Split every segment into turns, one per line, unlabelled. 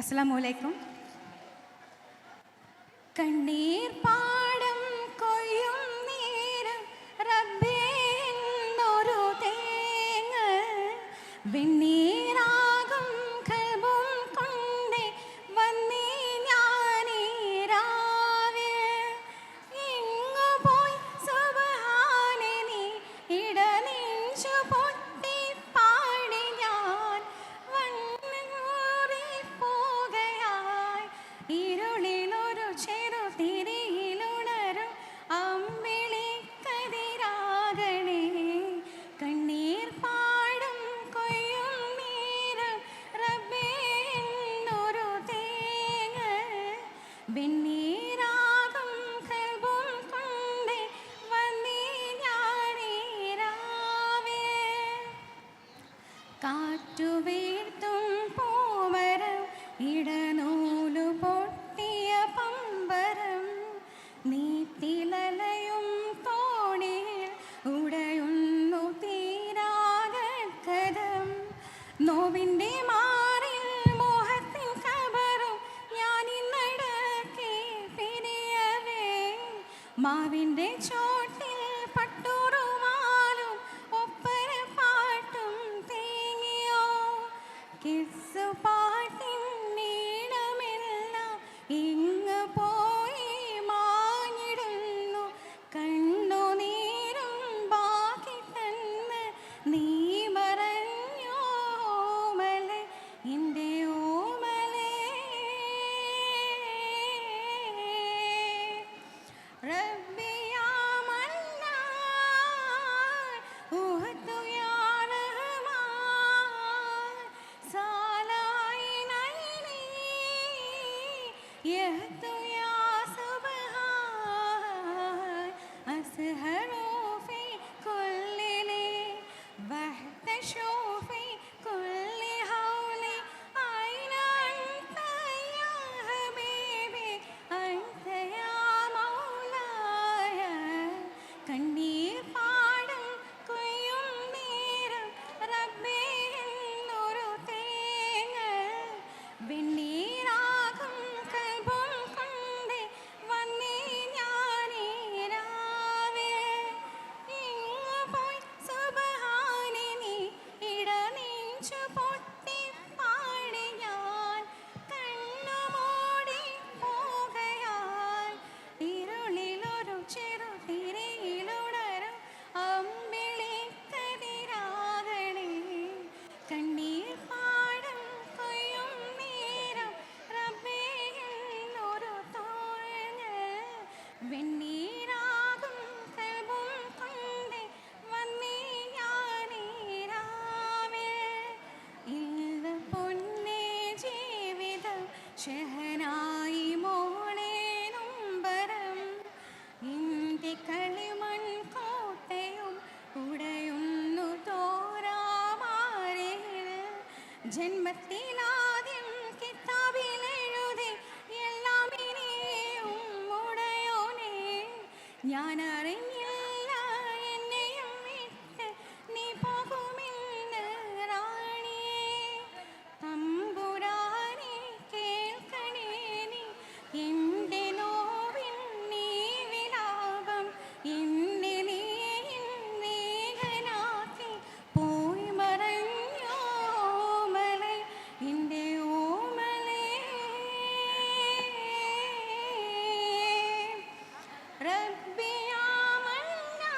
അസ്സലാമു അലൈക്കും. കണ്ണീർ പാടം കൊയ്യും നേരം റബ്ബേ എന്നൊരു തേങ്ങൽ വെണ്ണീറാകും കൽബും കൊണ്ടേ വന്നേ ഞാനീ രാവിൽ. എങ്ങു പോയി സുബ്ഹാനെ നീ ഇടനെഞ്ചു പൊട്ടി പാടി ഞാൻ വന്നൂറി പോകയായി ഇരുളിലൊരു ചെറുതിരിയിലുണരും അമ്പിളിക്കതിരാകണേ. കണ്ണീർ പാടും കൊയ്യും നേരം റബ്ബേ എന്നൊരു തേങ്ങൽ വെണ്ണീറാകും കൽബും കൊണ്ടേ വന്നേ ഞാനീ രാവിൽ. കാറ്റുവീഴ്ത്തും പൂമരം ഇടനൂലു പൊട്ടിയ പമ്പരം നീത്തിലലയും തോണിയിൽ ഉടയുന്നു തീരാകരം. നോവിൻ്റെ മാറിൽ മോഹത്തിൻ കബറും ഞാനിന്നടക്കെ പിരിയവേ. മാവിൻ്റെ ചോട്ടിൽ പട്ടുറുമാലും ഒപ്പന പാട്ടും തേങ്ങിയോ. കിസ്സു പാട്ടിൻ നീളമെല്ലാം ഇങ്ങ് പോയി മാഞ്ഞിടുന്നു. കണ്ണുനീരും ബാക്കി തന്ന് നീ മറഞ്ഞോ ഓമലെ, എൻ്റെ ഓമലെ. റബ്ബി യാ മന്നാൻ ഉഹ്തു യാ റഹ്മാൻ സാലൈനൈനി യഹ്തു യാ സുബ്ഹാൻ അസ്ഹറു ഫി കുല്ലി ലി വഹ്തശു ഫി കുല്ലി ഹൗലി ഐന അൻത യാ ഹബീബി അൻത യാ മൗലായ. കണ്ണീർ പാടം കൊയ്യും നേരം റബ്ബേ എന്നൊരു തേങ്ങൽ വെണ്ണീറാകും കൽബും കൊണ്ടേ വന്നേ ഞാനീ രാവിൽ. എങ്ങു പോയി സുബ്ഹാനെ നീ ഇടനെഞ്ചു പൊട്ടി പാടി ഞാൻ കണ്ണുമൂടി പോകയാൽ ഇരുളിലൊരു ചെറുതിരിയിലുണരും അമ്പിളിക്കതിരാകണേ. കണ്ണീർ പാടം കൊയ്യും നേരം റബ്ബേ എന്നൊരു തോഴൽ വെണ്ണീറാകും കൽബും കൊണ്ടേ വന്നേ ഞാനീ രാവിൽ. ഇല്ല പൊന്നേ ജീവിതം ഷഹനായി മോളെ നൊമ്പരം. എൻ്റെ കളിമൺ കോട്ടയും ഉടയുന്നു തോരാമാരയിൽ. ജന്മത്തിലാദ്യം കിതാബിലെഴുതി എല്ലാം ഇനിയും ഉടയോനെ. ഞാൻ അറിഞ്ഞില്ല എന്നെയും വിട്ട് നീ പോകുമെന്ന് റാണിയേ. തമ്പുരാനെ കേൾക്കണേ നീ എൻ്റെ നോവിൻ നീ വിലാപം. എന്നെ നീ ഇന്നേകനാക്കി പോയി മറഞ്ഞോ ഓമലെ, എൻ്റെ ഓമലെ. റബ്ബി യാ മന്നാൻ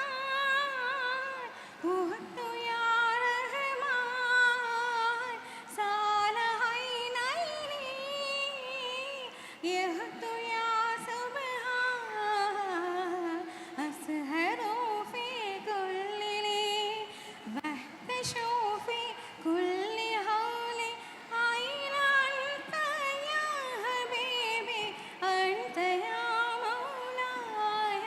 ഉഹ്തു യാ റഹ്മാൻ സാലൈനൈനി യഹ്തു യാ സുബ്ഹാൻ അസ്ഹറു ഫി കുല്ലി ലി വഹ്തശു ഫി കുല്ലി ഹൗലി ഐന അൻത യാ ഹബീബി അൻത യാ മൗലായ.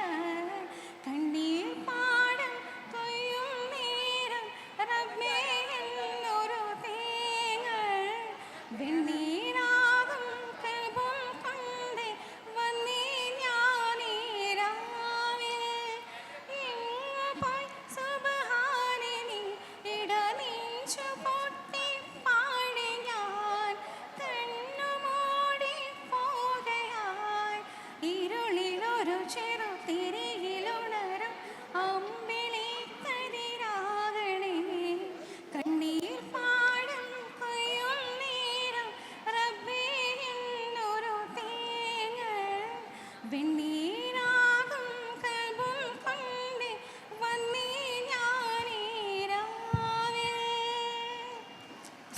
കണ്ണീർ പാടം കൊയ്യും നേരം റബ്ബേ എന്നൊരു തേങ്ങൽ വെണ്ണീറാകും കൽബും കൊണ്ടേ വന്നേ ഞാനീ രാവിൽ. എങ്ങു പോയി സുബ്ഹാനെ നീ ഇടനെഞ്ചു പൊട്ടി പാടി ഞാൻ കണ്ണുമൂടി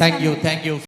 താങ്ക് യു